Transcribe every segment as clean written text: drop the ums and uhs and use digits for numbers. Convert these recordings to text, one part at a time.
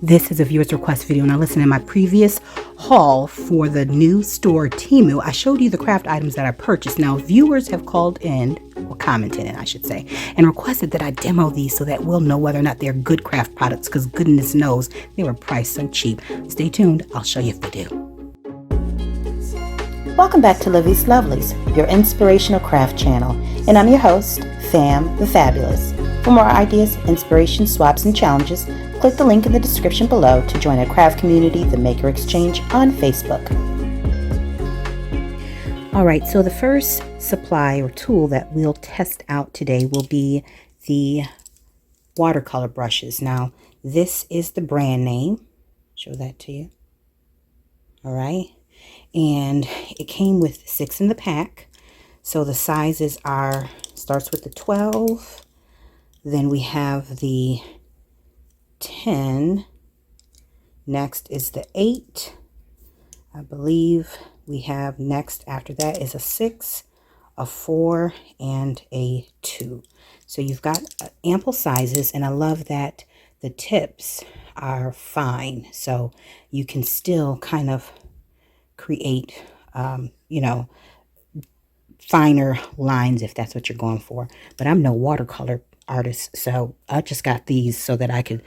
This is a viewer's request video. Now listen, in my previous haul for the new store Temu, I showed you the craft items that I purchased. Now viewers have called in, or commented in I should say, and requested that I demo these so that we'll know whether or not they're good craft products, because goodness knows they were priced so cheap. Stay tuned, I'll show you if they do. Welcome back to Livie's Lovelies, your inspirational craft channel, and I'm your host, Fam the Fabulous. For more ideas, inspiration, swaps, and challenges, click the link in the description below to join our craft community, the Maker Exchange, on Facebook. Alright, so the first supply or tool that we'll test out today will be the watercolor brushes. Now, this is the brand name. Show that to you. Alright, and it came with 6 in the pack. So the sizes are, starts with the 12. Then we have the 10. Next is the 8. I believe we have next after that is a 6, a 4, and a 2. So you've got ample sizes, and I love that the tips are fine. So you can still kind of create, you know, finer lines if that's what you're going for. But I'm no watercolor artist, so I just got these so that I could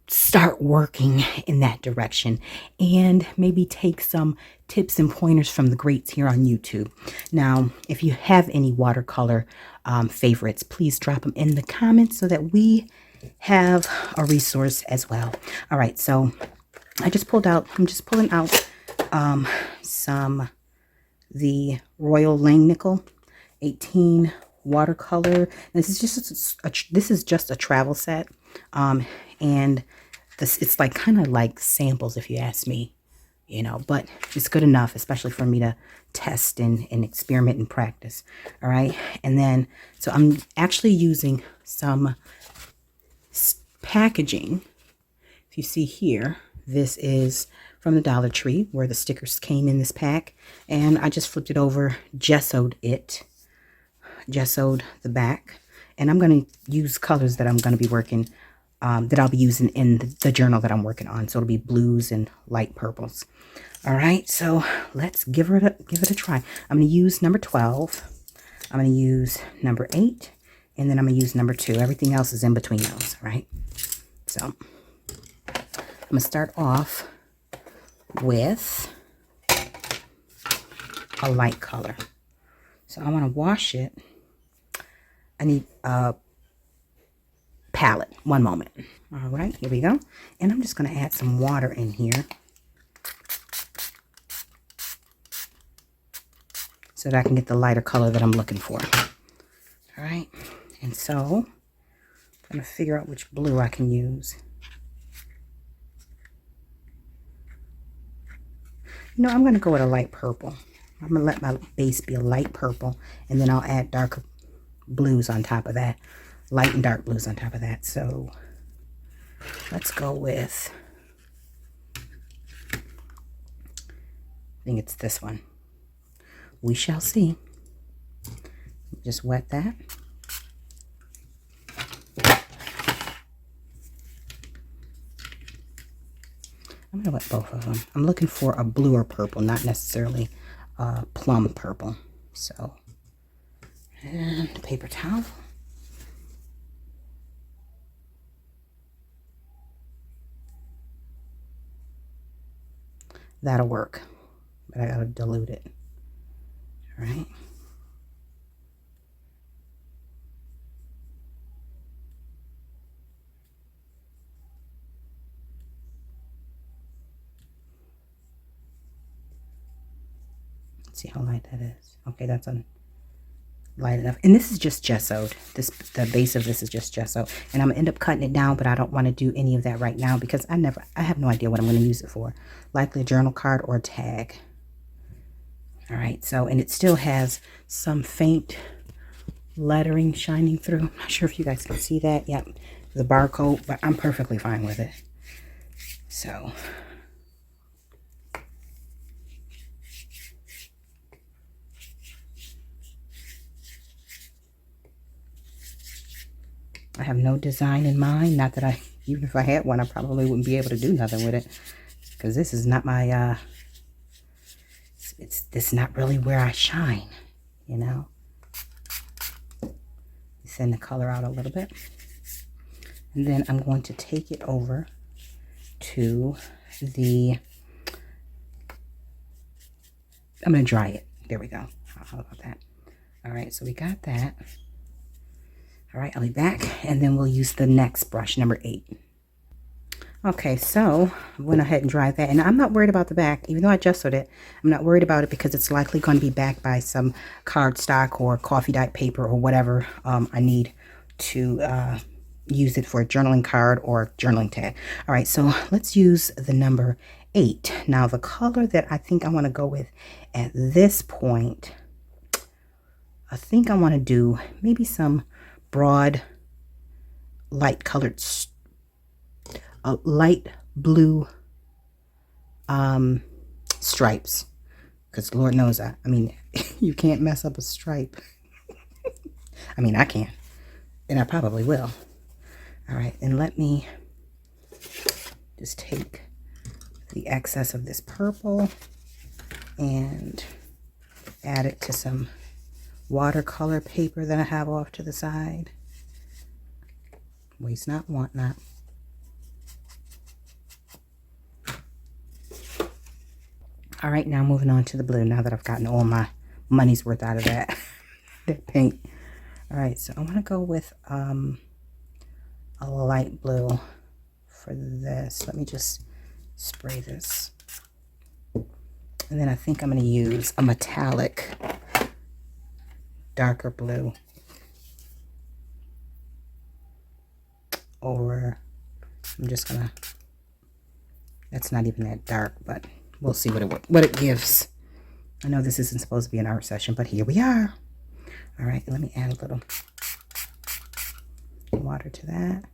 start working in that direction and maybe take some tips and pointers from the greats here on YouTube. Now, if you have any watercolor favorites, please drop them in the comments so that we have a resource as well. All right, so I'm just pulling out the Royal Langnickel 18 watercolor. This is just a travel set, and it's like kind of like samples if you ask me, you know, but it's good enough, especially for me to test and experiment and practice. All right, and then so I'm actually using some packaging. If you see here, this is from the Dollar Tree where the stickers came in this pack, and I just flipped it over, gessoed the back, and I'm going to use colors that I'm going to be working, that I'll be using in the journal that I'm working on. So it'll be blues and light purples. All right, so let's give it a try. I'm going to use number 12. I'm going to use number 8, and then I'm going to use number 2. Everything else is in between those, right? So I'm going to start off with a light color. So I want to wash it. I need a palette. One moment. All right, here we go. And I'm just going to add some water in here so that I can get the lighter color that I'm looking for. All right, and so I'm going to figure out which blue I can use. You know, I'm going to go with a light purple. I'm going to let my base be a light purple, and then I'll add darker blues on top of that. Light and dark blues on top of that. So let's go with, I think it's this one. We shall see. Just wet that. I'm going to wet both of them. I'm looking for a bluer purple, not necessarily a plum purple. So, and a paper towel. That'll work, but I gotta dilute it. All right. See how light that is. Okay, that's light enough. And this is just gessoed. The base of this is just gesso, and I'm gonna end up cutting it down, but I don't want to do any of that right now because I have no idea what I'm going to use it for. Likely a journal card or a tag. All right, so, and it still has some faint lettering shining through. I'm not sure if you guys can see that. Yep, the barcode, but I'm perfectly fine with it. So I have no design in mind. Not that I Even if I had one, I probably wouldn't be able to do nothing with it, because this is not my, this is not really where I shine, you know. Send the color out a little bit. And then I'm going to take it over to I'm going to dry it. There we go. How about that? All right, so we got that. All right, I'll be back, and then we'll use the next brush, number 8. Okay, so I went ahead and dried that, and I'm not worried about the back, even though I gessoed it. I'm not worried about it because it's likely going to be backed by some cardstock or coffee dyed paper or whatever I need to use it for a journaling card or journaling tag. All right, so let's use the number 8. Now, the color that I think I want to go with at this point, I think I want to do maybe some broad, light colored light blue stripes, because Lord knows I mean you can't mess up a stripe. I mean, I can, and I probably will. All right, and let me just take the excess of this purple and add it to some watercolor paper that I have off to the side. Waste not, want not. All right, now moving on to the blue, now that I've gotten all my money's worth out of that, that paint. All right, so I'm gonna go with a light blue for this. Let me just spray this. And then I think I'm gonna use a metallic darker blue. Or I'm just gonna, that's not even that dark, but we'll see what it gives. I know this isn't supposed to be an art session, but here we are. All right, let me add a little water to that.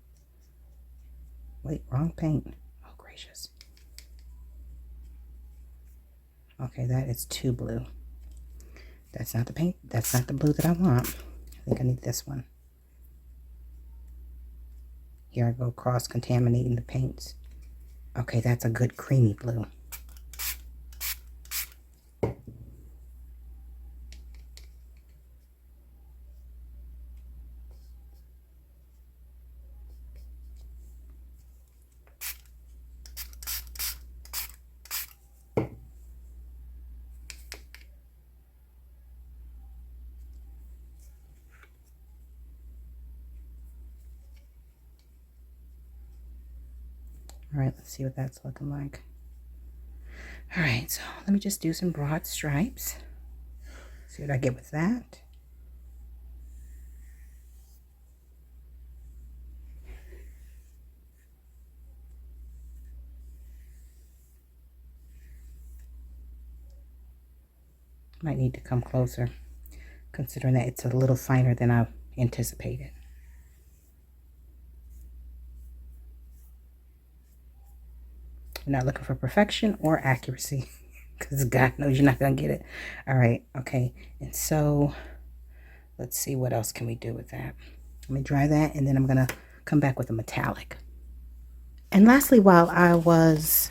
Wait, wrong paint. Oh, gracious. Okay, that is too blue. That's not the paint. That's not the blue that I want. I think I need this one. Here I go, cross-contaminating the paints. Okay, that's a good creamy blue. All right, let's see what that's looking like. All right, so let me just do some broad stripes. See what I get with that. Might need to come closer, considering that it's a little finer than I anticipated. You're not looking for perfection or accuracy, because God knows you're not going to get it. All right, okay. And so let's see, what else can we do with that? Let me dry that, and then I'm going to come back with a metallic. And lastly, while I was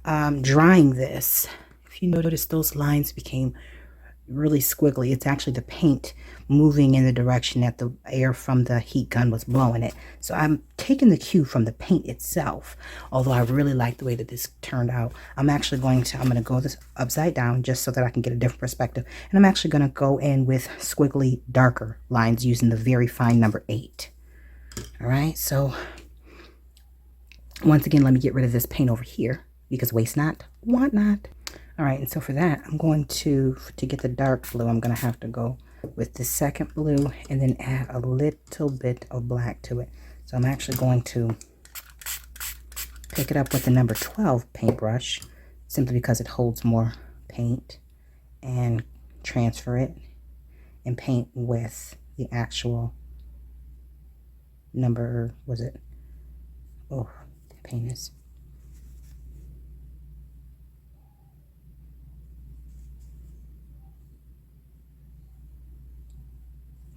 drying this, if you notice, those lines became really squiggly. It's actually the paint moving in the direction that the air from the heat gun was blowing it. So I'm taking the cue from the paint itself. Although I really like the way that this turned out, I'm going to go this upside down just so that I can get a different perspective. And I'm actually going to go in with squiggly darker lines using the very fine number 8. All right, so once again, let me get rid of this paint over here, because waste not, want not. All right, and so for that, I'm going to get the dark blue, I'm going to have to go with the second blue and then add a little bit of black to it. So I'm actually going to pick it up with the number 12 paintbrush, simply because it holds more paint, and transfer it and paint with the actual number, was it? Oh, paint is.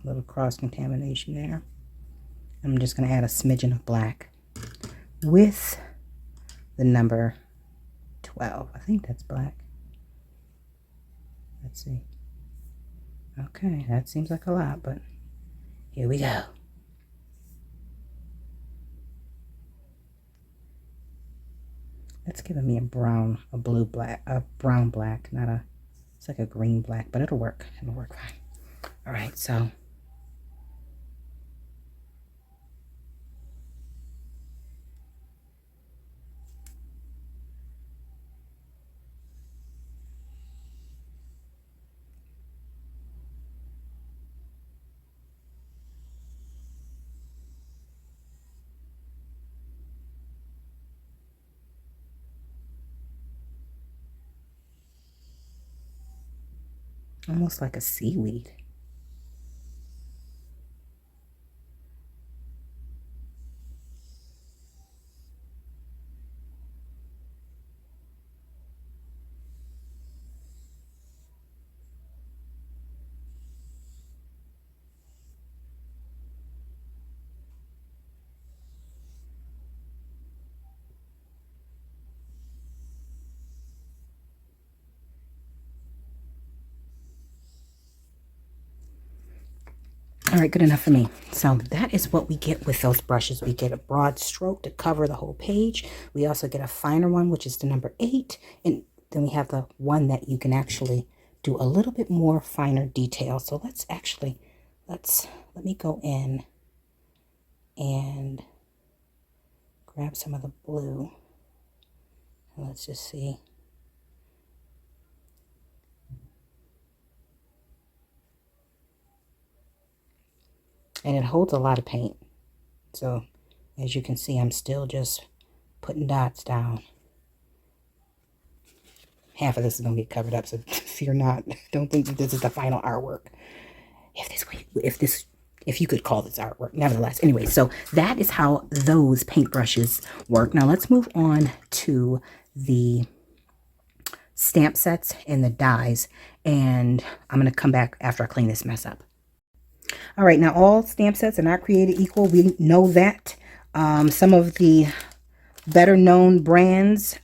Little cross contamination there. I'm just going to add a smidgen of black with the number 12. I think that's black. Let's see. Okay, that seems like a lot, but here we go. That's giving me a brown, a blue black, a brown black, not a, it's like a green black, but it'll work. It'll work fine. All right, so almost like a seaweed. All right, good enough for me. So that is what we get with those brushes. We get a broad stroke to cover the whole page. We also get a finer one, which is the number 8. And then we have the one that you can actually do a little bit more finer detail. So let me go in and grab some of the blue. And let's just see. And it holds a lot of paint. So as you can see, I'm still just putting dots down. Half of this is going to get covered up, so fear not. Don't think that this is the final artwork. If you could call this artwork, nevertheless. Anyway, so that is how those paintbrushes work. Now let's move on to the stamp sets and the dies. And I'm going to come back after I clean this mess up. All right, now all stamp sets are not created equal. We know that. Some of the better known brands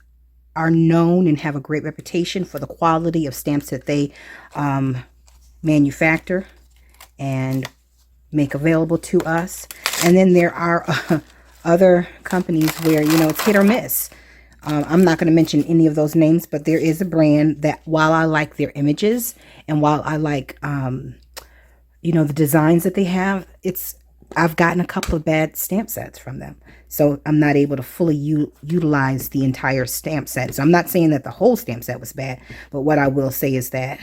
are known and have a great reputation for the quality of stamps that they manufacture and make available to us. And then there are other companies where, you know, it's hit or miss. I'm not going to mention any of those names, but there is a brand that, while I like their images and while I like you know, the designs that they have, I've gotten a couple of bad stamp sets from them. So I'm not able to fully utilize the entire stamp set. So I'm not saying that the whole stamp set was bad, but what I will say is that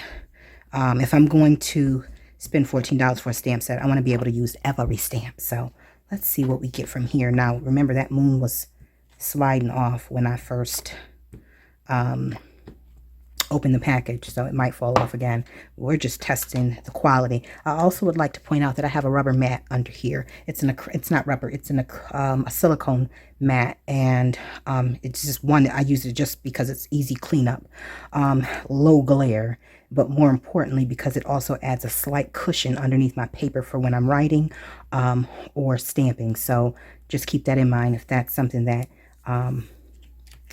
if I'm going to spend $14 for a stamp set, I want to be able to use every stamp. So let's see what we get from here. Now, remember that moon was sliding off when I first open the package, so it might fall off again. We're just testing the quality. I also would like to point out that I have a rubber mat under here. It's not rubber, it's in a silicone mat, and it's just one that I use it just because it's easy cleanup, low glare, but more importantly because it also adds a slight cushion underneath my paper for when I'm writing or stamping. So just keep that in mind if that's something that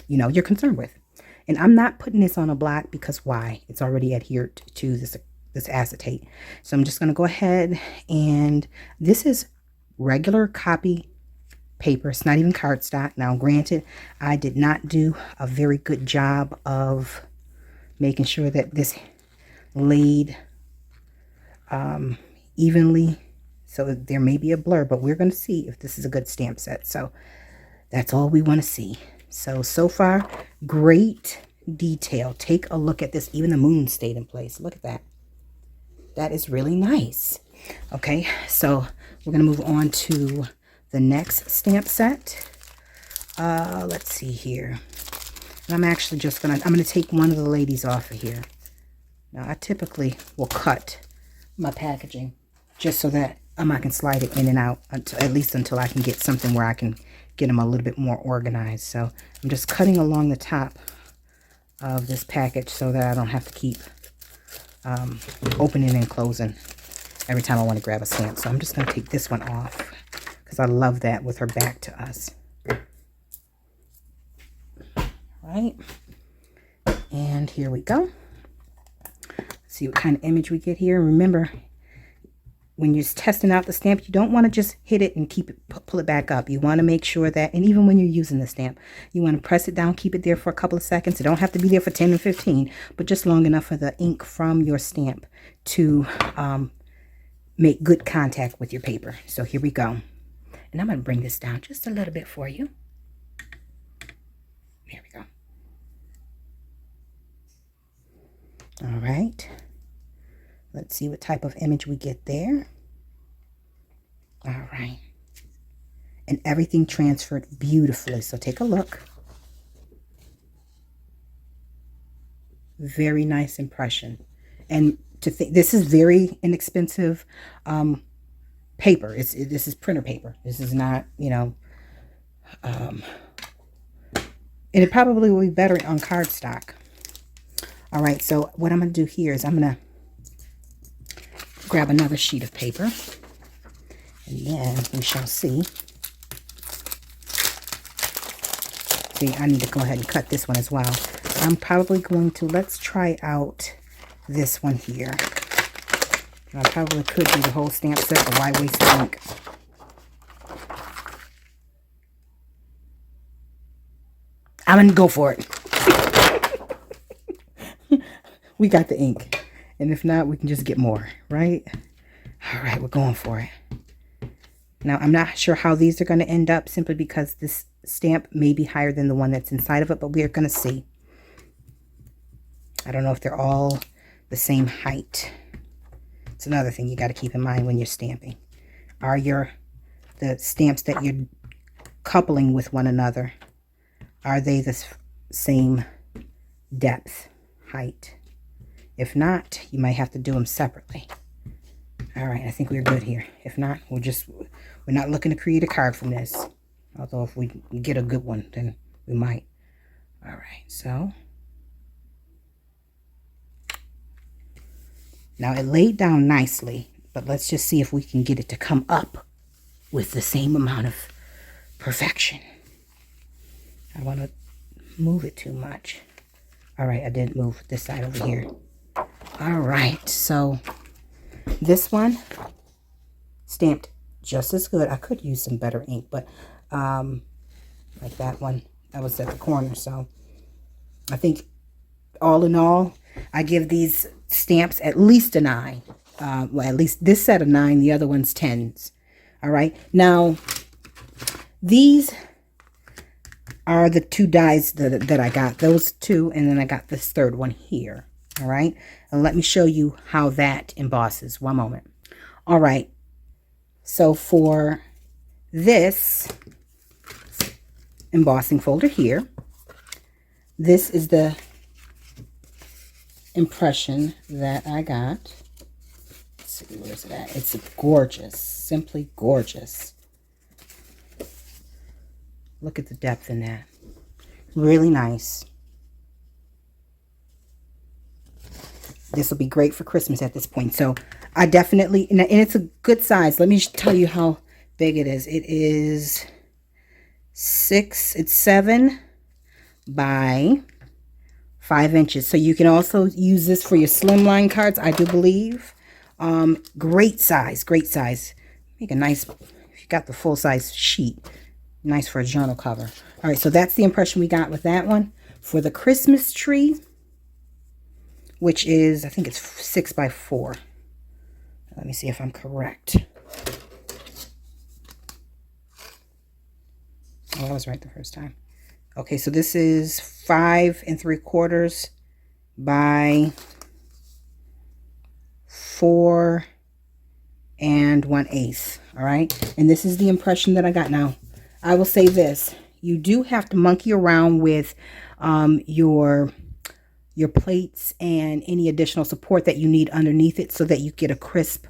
you know, you're concerned with. And I'm not putting this on a black because why? It's already adhered to this acetate. So I'm just going to go ahead, and this is regular copy paper. It's not even cardstock. Now, granted, I did not do a very good job of making sure that this laid evenly. So there may be a blur, but we're going to see if this is a good stamp set. So that's all we want to see. So far, great detail. Take a look at this. Even the moon stayed in place. Look at that. That is really nice. Okay, so we're going to move on to the next stamp set. Let's see here. And I'm actually just going to take one of the ladies off of here. Now, I typically will cut my packaging just so that I can slide it in and out, at least until I can get something where I can get them a little bit more organized. So I'm just cutting along the top of this package so that I don't have to keep opening and closing every time I want to grab a stamp. So I'm just going to take this one off because I love that with her back to us. right. And here we go. See what kind of image we get here. Remember, when you're testing out the stamp, you don't want to just hit it and keep it, pull it back up. You want to make sure that, and even when you're using the stamp, you want to press it down, keep it there for a couple of seconds. It don't have to be there for 10 or 15, but just long enough for the ink from your stamp to make good contact with your paper. So here we go. And I'm going to bring this down just a little bit for you. There we go. All right. Let's see what type of image we get there. All right. And everything transferred beautifully. So take a look. Very nice impression. And to think, this is very inexpensive paper. This is printer paper. This is not, you know, and it probably will be better on cardstock. All right. So what I'm going to do here is I'm going to grab another sheet of paper, and then we shall see. See, I need to go ahead and cut this one as well. I'm probably going to, let's try out this one here. I probably could do the whole stamp set, but why waste the ink? I'm going to go for it. We got the ink. And if not, we can just get more, right? All right, we're going for it. Now, I'm not sure how these are going to end up simply because this stamp may be higher than the one that's inside of it, but we're going to see. I don't know if they're all the same height. It's another thing you got to keep in mind when you're stamping. Are the stamps that you're coupling with one another, are they the same depth, height? If not, you might have to do them separately. All right, I think we're good here. If not, we're not looking to create a card from this. Although if we get a good one, then we might. All right, so. Now it laid down nicely, but let's just see if we can get it to come up with the same amount of perfection. I want to move it too much. All right, I didn't move this side over here. All right, so this one stamped just as good. I could use some better ink, but like that one, that was at the corner. So I think all in all, I give these stamps at least a 9. Well, at least this set of 9, the other one's 10s. All right, now these are the 2 dies that I got. Those 2, and then I got this 3rd one here. All right, and let me show you how that embosses. One moment. All right, so for this embossing folder here, this is the impression that I got. Let's see, where's it at? It's gorgeous, simply gorgeous. Look at the depth in that. Really nice. This will be great for Christmas at this point. So I definitely, and it's a good size. Let me tell you how big it is. It is 7 by 5 inches. So you can also use this for your slimline cards, I do believe. Great size, great size. Make a nice, if you got the full size sheet, nice for a journal cover. All right, so that's the impression we got with that one. For the Christmas tree, which is, I think it's 6 by 4. Let me see if I'm correct. Oh, I was right the first time. Okay, so this is 5 3/4 by 4 1/8. All right, and this is the impression that I got. Now, I will say this: you do have to monkey around with your plates and any additional support that you need underneath it so that you get a crisp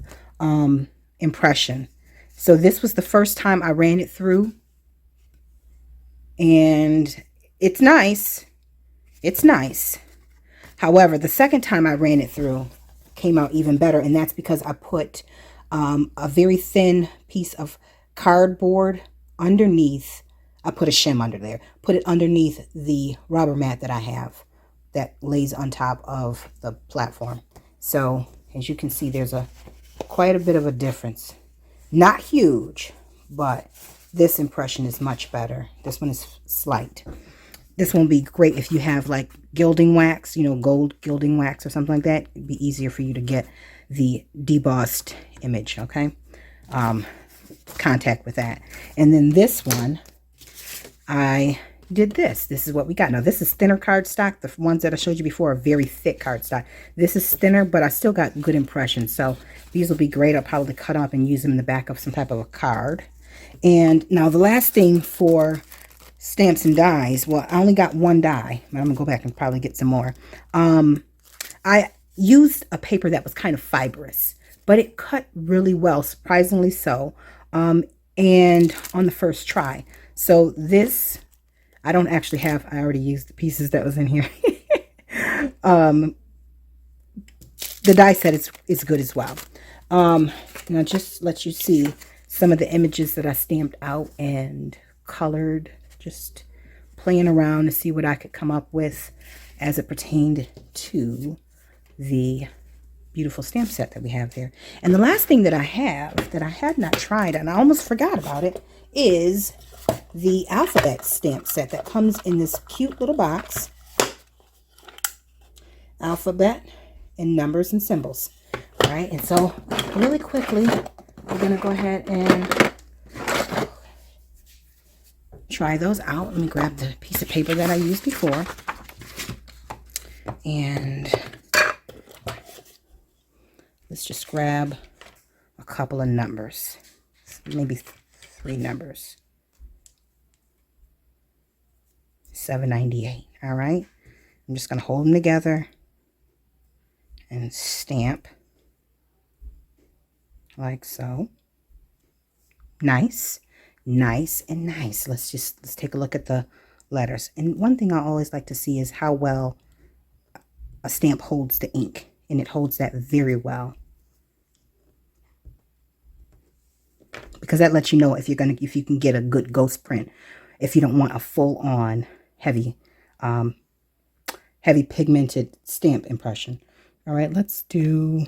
impression. So this was the first time I ran it through, and it's nice. It's nice. However, the second time I ran it through came out even better, and that's because I put a very thin piece of cardboard underneath I put a shim under there. Put it underneath the rubber mat that I have that lays on top of the platform. So as you can see, there's quite a bit of a difference. Not huge, but this impression is much better. This one is slight. This one will be great if you have like gilding wax, you know, gold gilding wax or something like that. It'd be easier for you to get the debossed image, okay? Contact with that. And then this one, I did this. This is what we got. Now, this is thinner cardstock. The ones that I showed you before are very thick cardstock. This is thinner, but I still got good impressions. So these will be great. I'll probably cut them up and use them in the back of some type of a card. And now the last thing for stamps and dies, well, I only got one die, but I'm gonna go back and probably get some more. I used a paper that was kind of fibrous, but it cut really well, surprisingly so, and on the first try. So this, I don't actually have, I already used the pieces that was in here. The die set is good as well. Now just let you see some of the images that I stamped out and colored, just playing around to see what I could come up with as it pertained to the beautiful stamp set that we have there. And the last thing that I have that I had not tried, and I almost forgot about it, is the alphabet stamp set that comes in this cute little box. Alphabet and numbers and symbols. All right, and so really quickly, we're going to go ahead and try those out. Let me grab the piece of paper that I used before. And let's just grab a couple of numbers. Maybe 3 numbers. 798. All right. I'm just going to hold them together and stamp like so. Nice. Nice and nice. Let's take a look at the letters. And one thing I always like to see is how well a stamp holds the ink, and it holds that very well, because that lets you know if you can get a good ghost print, if you don't want a full-on heavy pigmented stamp impression. All right, let's do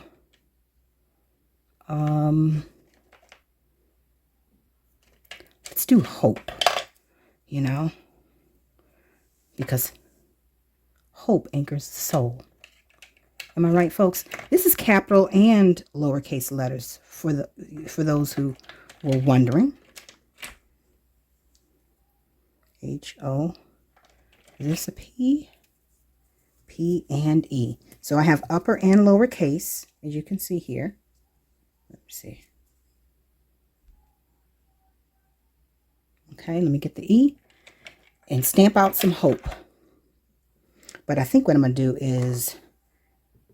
let's do hope, you know, because hope anchors the soul. Am I right, folks? This is capital and lowercase letters for those who were wondering. H-O. Is this a P? P and E. So I have upper and lowercase, as you can see here. Let me see. Okay, let me get the E and stamp out some hope. But I think what I'm going to do is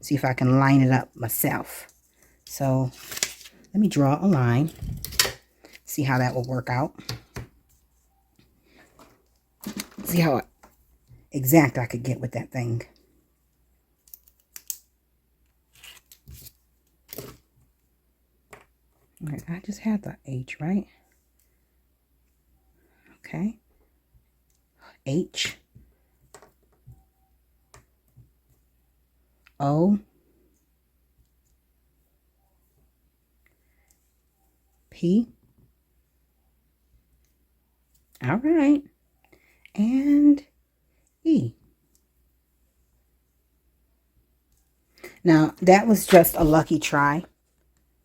see if I can line it up myself. So let me draw a line, see how that will work out. See how exact I could get with that thing. All right, I just had the H, right? Okay. H. O. P. All right. And E. Now, that was just a lucky try,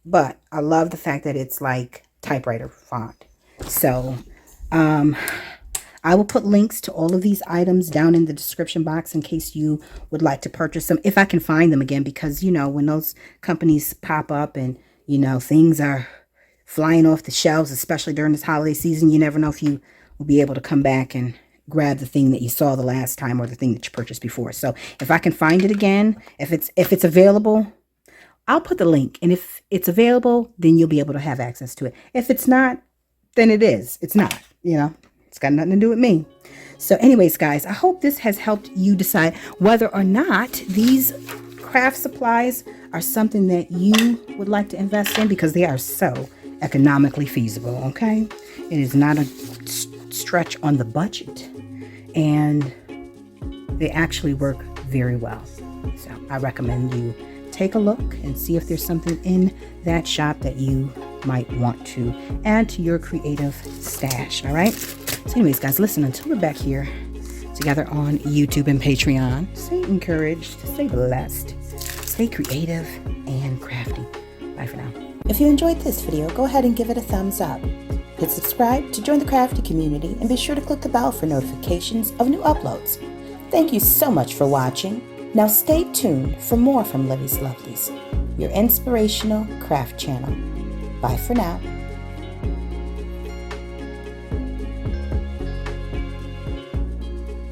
but I love the fact that it's like typewriter font. So, I will put links to all of these items down in the description box in case you would like to purchase them, if I can find them again, because, you know, when those companies pop up and, you know, things are flying off the shelves, especially during this holiday season, you never know if you will be able to come back and grab the thing that you saw the last time or the thing that you purchased before. So if I can find it again, if it's available, I'll put the link. And if it's available, then you'll be able to have access to it. If it's not, then it is. It's not, you know. It's got nothing to do with me. So anyways, guys, I hope this has helped you decide whether or not these craft supplies are something that you would like to invest in, because they are so economically feasible, okay? It is not a stretch on the budget, and they actually work very well. So I recommend you take a look and see if there's something in that shop that you might want to add to your creative stash. All right. So anyways, guys, listen, until we're back here together on YouTube and Patreon, stay encouraged, stay blessed, stay creative and crafty. Bye for now. If you enjoyed this video, go ahead and give it a thumbs up. Hit subscribe to join the crafty community and be sure to click the bell for notifications of new uploads. Thank you so much for watching. Now stay tuned for more from Livie's Lovelies, your inspirational craft channel. Bye for now.